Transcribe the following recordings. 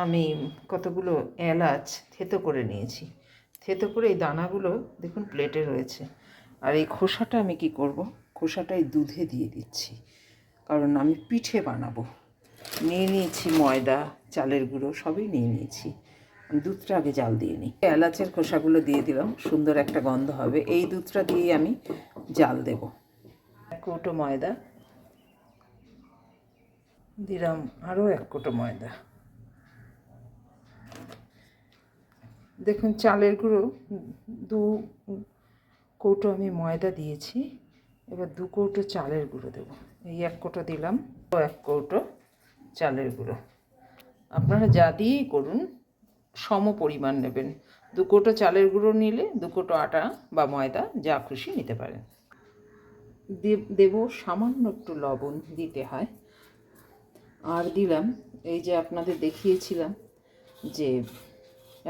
আমি কতগুলো এলাচ থেতো করে নিয়েছি। থেতো করে এই দানাগুলো দেখুন প্লেটে রয়েছে। আর এই খোসাটা আমি কি করব, খোসাটা এই দুধে দিয়ে দিচ্ছি, কারণ আমি পিঠে বানাবো। নিয়ে নিয়েছি ময়দা, চালের গুঁড়ো সবই নিয়ে নিয়েছি। দুধটা আগে জাল দিয়ে নিই। এলাচের খোসাগুলো দিয়ে দিলাম, সুন্দর একটা গন্ধ হবে। এই দুধটা দিয়েই আমি জাল দেব। 1 কৌটো ময়দা দিলাম, আরও 1 কৌটো ময়দা। দেখুন চালের গুঁড়ো 2 কৌটো আমি ময়দা দিয়েছি। এবার 2 কৌটো চালের গুঁড়ো দেবো। এই 1 কৌটো দিলাম, 1 কৌটো চালের গুঁড়ো। আপনারা যা দিয়েই করুন সম পরিমাণ নেবেন। 2 কৌটো চালের গুঁড়ো নিলে 2 কৌটো আটা বা ময়দা যা খুশি নিতে পারেন। দেব সামান্য একটু লবণ দিতে হয়। আর দিলাম এই যে আপনাদের দেখিয়েছিলাম যে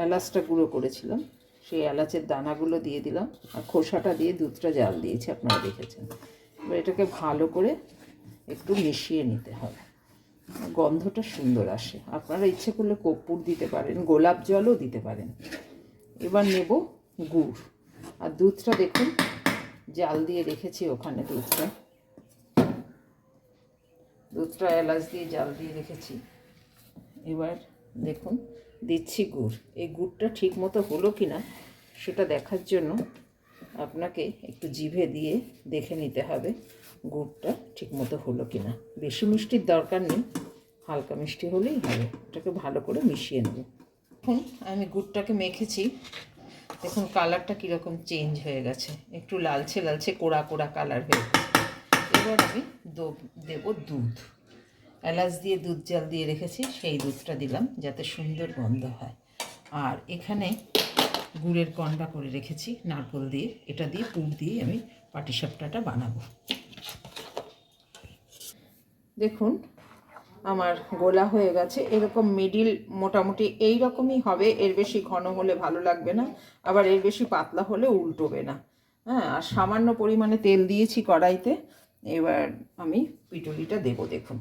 এলাচটা গুঁড়ো করেছিলাম, সেই এলাচের দানাগুলো দিয়ে দিলাম। আর খোসাটা দিয়ে দুধটা জাল দিয়েছি, আপনারা দেখেছেন। এবার এটাকে ভালো করে একটু মিশিয়ে নিতে হবে, গন্ধটা সুন্দর আসে। আপনারা ইচ্ছে করলে কর্পূর দিতে পারেন, গোলাপ জলও দিতে পারেন। এবার নেব গুড়। আর দুধটা দেখুন জাল দিয়ে রেখেছি ওখানে। দুধটা এলাচ দিয়ে জাল দিয়ে রেখেছি। এবার দেখুন দিচ্ছি গুড়। এই গুড়টা ঠিক মতো হলো কি না সেটা দেখার জন্য আপনাকে একটু জিভে দিয়ে দেখে নিতে হবে গুড়টা ঠিক মতো হলো কি না। বেশি মিষ্টির দরকার নেই, হালকা মিষ্টি হলেই হবে। এটাকে ভালো করে মিশিয়ে নেব। এখন আমি গুড়টাকে মেখেছি, দেখুন কালারটা কীরকম চেঞ্জ হয়ে গেছে, একটু লালচে লালচে কোড়া কোড়া কালার হয়ে গেছে। এবার আমি দেব দুধ। এলাচ দিয়ে দুধ জাল দিয়ে রেখেছি, সেই দুধটা দিলাম যাতে সুন্দর গন্ধ হয়। আর এখানে গুড়ের কন্ডা করে রেখেছি নারকেল দিয়ে, এটা দিয়ে পুর দিয়ে আমি পাটিসাপটাটা বানাবো। দেখুন আমার গোলা হয়ে গেছে। এরকম মিডিল মোটামুটি এই রকমই হবে, এর বেশি ঘন হলে ভালো লাগবে না, আবার এর বেশি পাতলা হলে উল্টোবে না। হ্যাঁ, আর সামান্য পরিমাণে তেল দিয়েছি কড়াইতে। এবার আমি পিটুলিটা দেবো। দেখুন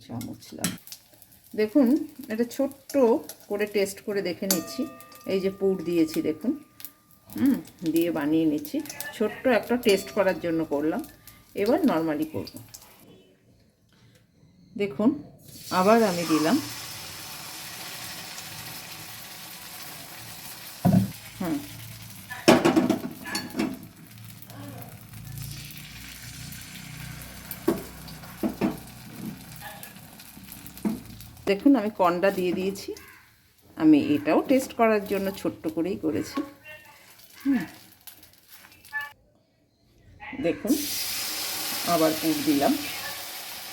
চামচলাম। দেখুন এটা ছোট্ট করে টেস্ট করে দেখে নিচ্ছি। এই যে পুর দিয়েছি দেখুন, দিয়ে বানিয়ে নিচ্ছি। ছোট্ট একটা টেস্ট করার জন্য করলাম, এবার নর্মালি করব। দেখুন আবার আমি দিলাম, দেখুন আমি কন্ডা দিয়ে দিয়েছি। আমি এটাও টেস্ট করার জন্য ছোট্ট করেই করেছি। দেখুন আবার পুর দিলাম।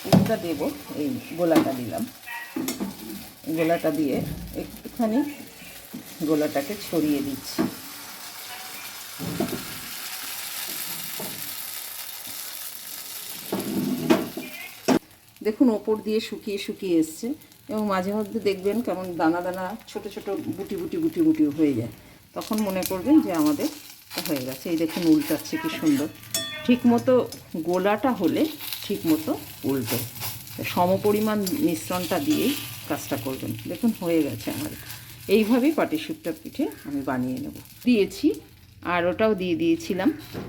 পুরটা দেব, এই গোলাটা দিলাম। গোলাটা দিয়ে একটুখানি গোলাটাকে ছড়িয়ে দিচ্ছি। দেখুন ওপর দিয়ে শুকিয়ে শুকিয়ে এসছে, এবং মাঝে মধ্যে দেখবেন কেমন দানা দানা ছোট ছোট বুটি বুটি বুটি বুটি হয়ে যায়। তখন মনে করবেন যে আমাদের হয়ে গেছে। এই দেখুন উল্টাচ্ছে কি সুন্দর। ঠিক মতো গোলাটা হলে ঠিক মতো উল্টো সমপরিমাণ মিশ্রণটা দিয়েই কাজটা করবেন। দেখুন হয়ে গেছে আমার। এইভাবেই পাটিসাপটা পিঠে আমি বানিয়ে নেব। দিয়েছি আর ওটাও দিয়ে দিয়েছিলাম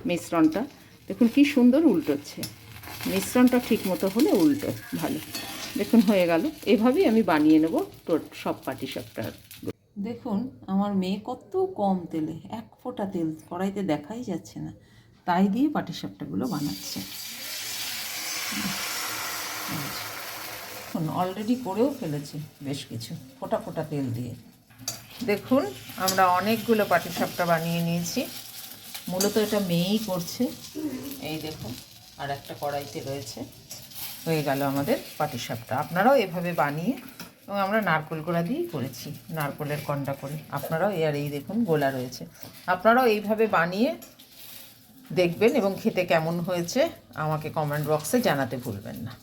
মিশ্রণটা। দেখুন কি সুন্দর উল্টোচ্ছে। মিশ্রণটা ঠিক মতো হলে উল্টো ভালো। দেখুন হয়ে গেল। এভাবেই আমি বানিয়ে নেব সব পাটিসাপটা। দেখুন আমার মেয়ে কত কম তেলে, 1 ফোঁটা তেল কড়াইতে দেখাই যাচ্ছে না, তাই দিয়ে পাটিসাপটাগুলো বানাচ্ছে। দেখুন অলরেডি করেও ফেলেছে বেশ কিছু, ফোঁটা ফোঁটা তেল দিয়ে। দেখুন আমরা অনেকগুলো পাটিসাপটা বানিয়ে নিয়েছি। মূলত এটা মেয়েই করছে। এই দেখুন আর একটা কড়াইতে রয়েছে। হয়ে গেল আমাদের পাটিসাপটা। আপনারাও এভাবে বানিয়ে, এবং আমরা নারকেল গোলা দিয়েই করেছি, নারকেলের কন্ডা করে। আপনারাও এই দেখুন গোলা রয়েছে। আপনারাও এইভাবে বানিয়ে দেখবেন এবং খেতে কেমন হয়েছে আমাকে কমেন্ট বক্সে জানাতে ভুলবেন না।